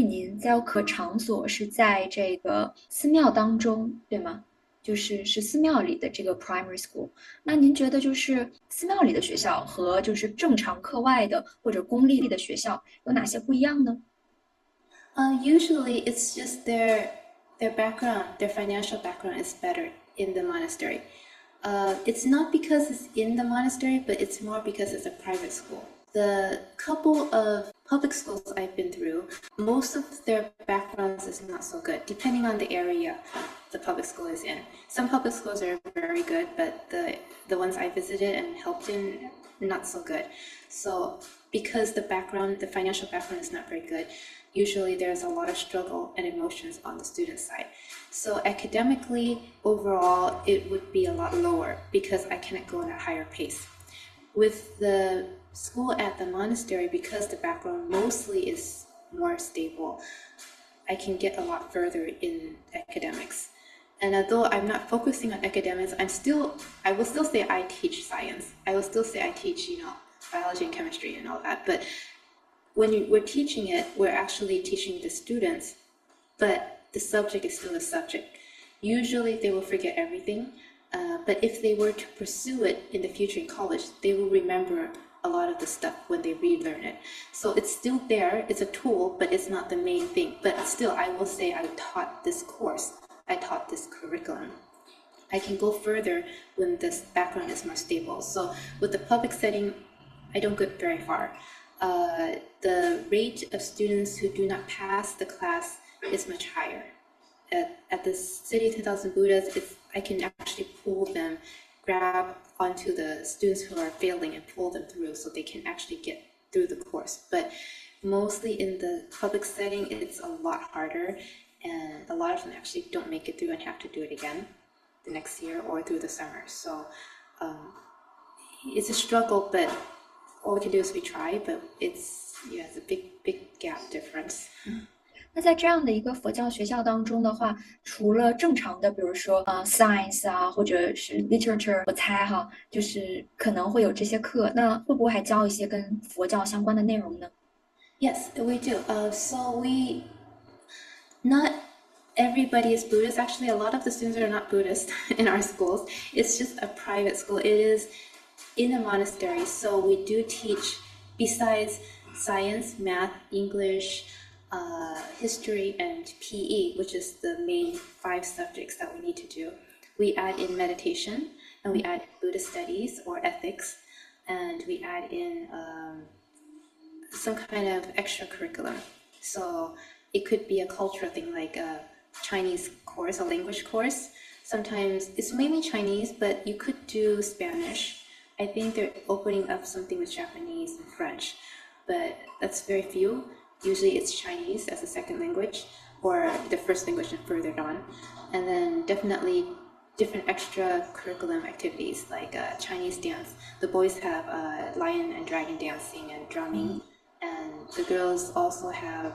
您教课场所是在这个寺庙当中，对吗？是寺庙里的这个 primary school。那您觉得就是寺庙里的学校和就是正常课外的或者公立的学校有哪些不一样呢？Usually, it's just their background, their financial background is better in the monastery. It's not because it's in the monastery, but it's more because it's a private school. The couple of public schools I've been through, most of their backgrounds is not so good, depending on the area the public school is in. Some public schools are very good, but the ones I visited and helped in, not so good. So because the financial background is not very good, usually there's a lot of struggle and emotions on the student side. So academically, overall, it would be a lot lower because I cannot go at a higher pace. With the school at the monastery, because the background mostly is more stable, I can get a lot further in academics. And although I'm not focusing on academics, I will still say I teach science. I will still say I teach, biology and chemistry and all that. But when we're teaching it, we're actually teaching the students, but the subject is still a subject. Usually they will forget everything, but if they were to pursue it in the future in college, they will remember a lot of the stuff when they relearn it. So it's still there, it's a tool, but it's not the main thing. But still, I will say I taught this course, I taught this curriculum. I can go further when this background is more stable. So with the public setting, I don't get very far. The rate of students who do not pass the class is much higher. At the City of 10,000 Buddhas, I can actually pull them, grab onto the students who are failing and pull them through so they can actually get through the course. But mostly in the public setting, it's a lot harder, and a lot of them actually don't make it through and have to do it again the next year or through the summer. So it's a struggle, but all we can do is we try, but it's a big gap difference. 那在这样的一个佛教学校当中的话，除了正常的，比如说science 啊，或者是 literature，我猜哈，就是可能会有这些课，那会不会还教一些跟佛教相关的内容呢？ Yes, we do. Not everybody is Buddhist. Actually, a lot of the students are not Buddhist in our schools. It's just a private school. It is in a monastery, so we do teach, besides science, math, English, history, and PE, which is the main 5 subjects that we need to do. We add in meditation, and we add Buddhist studies or ethics, and we add in some kind of extra curriculum. So it could be a cultural thing like a Chinese course, a language course. Sometimes it's mainly Chinese, but you could do Spanish. I think they're opening up something with Japanese and French, but that's very few. Usually it's Chinese as a second language or the first language and further on. And then definitely different extra curriculum activities like Chinese dance. The boys have lion and dragon dancing and drumming, and the girls also have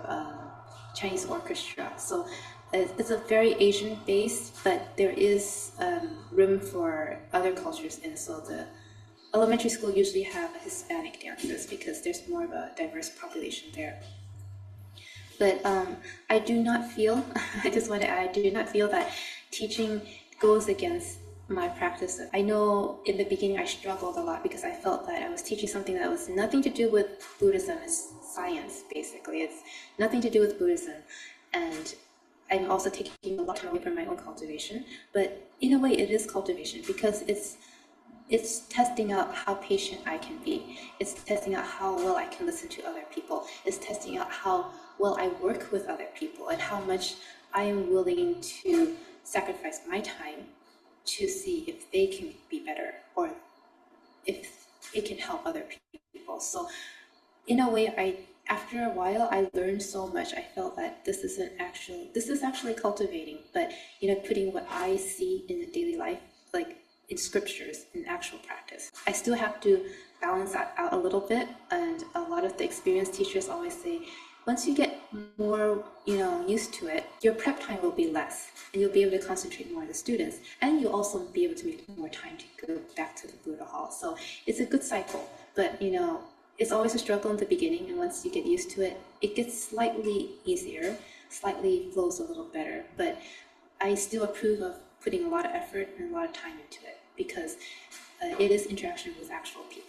Chinese orchestra. So it's a very Asian based, but there is room for other cultures in. So the elementary school usually have Hispanic dancers because there's more of a diverse population there. But I do not feel, I just want to add, I do not feel that teaching goes against my practice. I know in the beginning I struggled a lot because I felt that I was teaching something that was nothing to do with Buddhism. It's science, basically. It's nothing to do with Buddhism. And I'm also taking a lot of time away from my own cultivation. But in a way, it is cultivation because it's testing out how patient I can be. It's testing out how well I can listen to other people. It's testing out how well I work with other people and how much I am willing to sacrifice my time to see if they can be better or if it can help other people. So in a way, after a while, I learned so much. I felt that this is actually cultivating, but putting what I see in the daily life, like in scriptures, in actual practice. I still have to balance that out a little bit, and a lot of the experienced teachers always say, once you get more, used to it, your prep time will be less, and you'll be able to concentrate more on the students, and you'll also be able to make more time to go back to the Buddha Hall. So it's a good cycle, but it's always a struggle in the beginning, and once you get used to it, it gets slightly easier, slightly flows a little better. But I still approve of putting a lot of effort and a lot of time into it because it is interaction with actual people.